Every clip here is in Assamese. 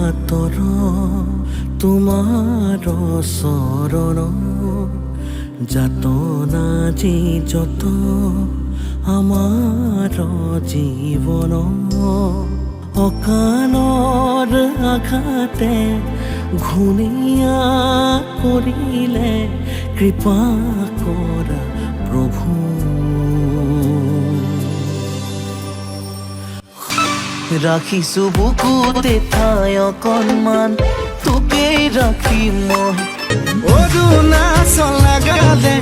কাতৰ তোমাৰ চৰণ যাতনা যি যত আমাৰ জীৱন অকালৰ আঘাতে ঘূণীয়া কৰিলে কৃপা কৰা প্ৰভু ৰাখিছো বুকুতে ঠাই অকণমান তোকেই ৰাখি মই অৰুণাচল গালে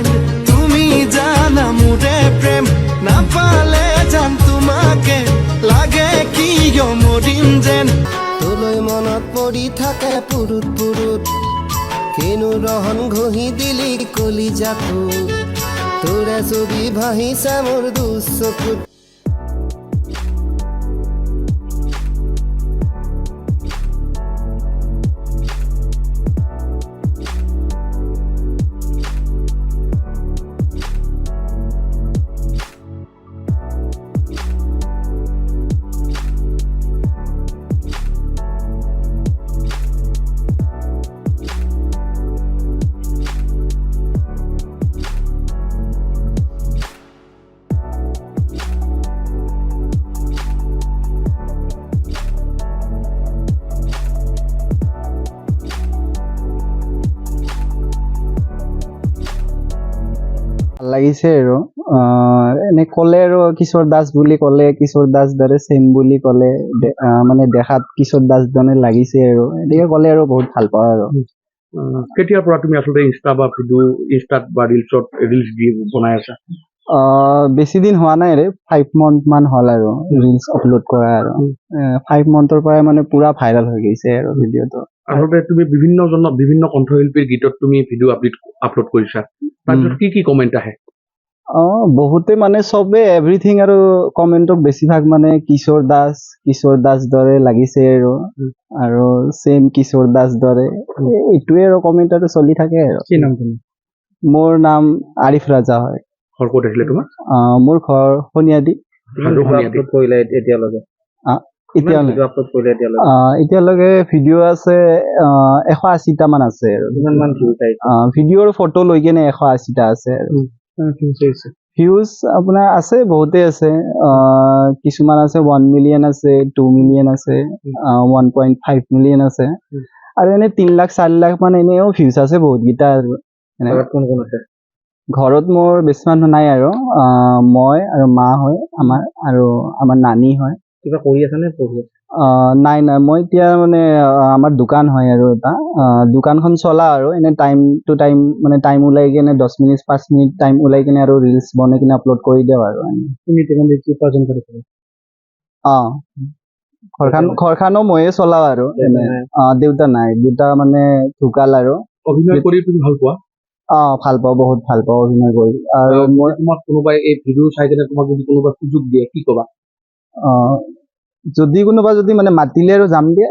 তুমি জানা মোৰে প্ৰেম নাপালে জান তোমাকে লাগে কিয় মৰিম যেন তোলৈ মনত পৰি থাকে পুৰুত পুৰুত কিনো ৰহন ঘঁহি দিলি কলিজাটো তোৰে ছবি ভাহিছে মোৰ দুচকুত লাগিছে আৰু এনে ক'লে আৰু কিশোৰ দাস বুলি ক'লে কিশোৰ দাস দৰে চেম বুলি ক'লে মানে দেখাত কিশোৰ দাস জনে লাগিছে আৰু এনেকে ক'লে আৰু বহুত ভাল পাওঁ আৰু কেতিয়াৰ পৰা তুমি আচলতে ইনষ্টা বা ভিডিঅ' ইনষ্টাত বা ৰিলছ দি বনাই আছা বেছি দিন হোৱা নাই ৰে 5 month মান হ'ল আৰু ৰিলছ আপলোড কৰা আৰু 5 monthৰ পৰাই মানে পুৰা ভাইৰেল হৈ গৈছে আৰু ভিডিঅ'টো আচলতে তুমি বিভিন্ন কণ্ঠশিল্পীৰ গীতত তুমি ভিডিঅ' আপলোড কৰিছা তাৰপিছত কি কমেণ্ট আহে বহুতে মানে চবে এভৰিথিং আৰু কমেণ্টক বেছিভাগ মানে কিশোৰ দাস দৰে লাগিছে আৰু চেম কিশোৰ দাস দৰে এইটোৱে আৰু কমেণ্ট আৰু চলি থাকে আৰু কি নাম তুমি মোৰ নাম আৰিফ ৰাজা হয় ঘৰ ক'ত আহিলে তোমাৰ মোৰ ঘৰ সনিয়াদি এতিয়ালৈকে ভিডিঅ' আছে 180টা মান আছে আৰু ভিডিঅ'ৰ ফটো লৈ কেনে 180টা আছে আৰু ভিউজ আপোনাৰ আছে বহুতে আছে কিছুমান আছে 1 million আছে 2 million আছে 1.5 million আছে আৰু এনে 3 লাখ 4 লাখ মান এনেও ভিউজ আছে বহুত গীতা আৰু ঘৰত মোৰ বেছি মানুহ নাই আৰু মই আৰু মা হয় আমাৰ নানী হয় কিবা কৰি আছা নে পঢ়ি আছা নাই মই এতিয়া মানে আমাৰ দোকান হয় আৰু এটা দোকানখন চলা আৰু এনে টাইম টু টাইম মানে টাইম ওলাই কিনে 10 মিনিট 5 মিনিট টাইম ওলাই কিনে আৰু ৰিলছ বনাই কিনে আপলোড কৰি দিওঁ আৰু তুমি তেনেকৈ কি উপাৰ্জন কৰিছা ঘৰখনো ময়ে চলাও আৰু দেউতা নাই দেউতা মানে ঢুকাল আৰু অভিনয় কৰি তুমি ভাল পোৱা ভাল পাওঁ বহুত ভাল পাওঁ অভিনয় কৰি আৰু মই তোমাক কোনোবাই এই ভিডিঅ' চাই কিনে তোমাক যদি কোনোবাই সুযোগ দিয়ে কি ক'বা যদি কোনোবা যদি মানে মাতিলে আৰু যাম দিয়ে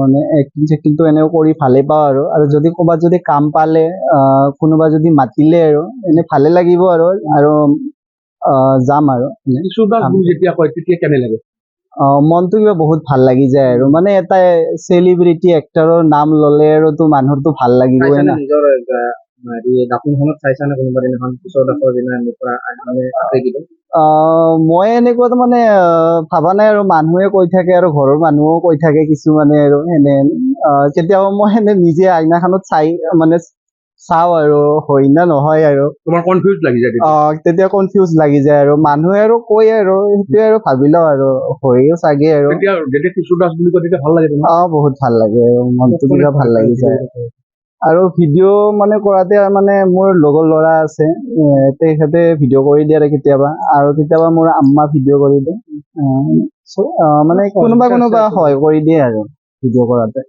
মানে এক্টিং চেক্টিংটো এনেও কৰি ভালে পাওঁ আৰু যদি ক'ৰবাত যদি কাম পালে কোনোবা যদি মাতিলে আৰু এনে ভালে লাগিব আৰু যাম আৰু কিশোৰ দাস বুলি যেতিয়া কয় তেতিয়া কেনে লাগে মনটো কিবা বহুত ভাল লাগি যায় আৰু মানে এটা চেলিব্ৰিটি এক্টৰৰ নাম ললে আৰু তো মানুহৰতো ভাল লাগিবই না মই এনেকুৱা মানে ভাবা নাই আৰু মানুহে কৈ থাকে আৰু ঘৰৰ মানুহও কৈ থাকে কিছুমানে আৰু এনে কেতিয়াবা মই এনে নিজে আইনাখনত চাই মানে চাও আৰু হয় না নহয় আৰু তোমাৰ কনফিউজ লাগি যায় তেতিয়া কনফিউজ লাগি যায় আৰু মানুহে আৰু কয় আৰু সেইটোৱে আৰু ভাবি লওঁ আৰু হয়ও চাগে আৰু যেতিয়া কিশোৰ দাস বুলি কয় তেতিয়া ভাল লাগে তোমাৰ বহুত ভাল লাগে আৰু মনটো কিবা ভাল লাগি যায় আৰু ভিডিঅ' মানে কৰাতে মানে মোৰ লগৰ ল'ৰা আছে তেখেতে ভিডিঅ' কৰি দিয়ে কেতিয়াবা আৰু কেতিয়াবা মোৰ আম্মা ভিডিঅ' কৰি দিয়ে মানে কোনোবা সহায় কৰি দিয়ে আৰু ভিডিঅ' কৰাতে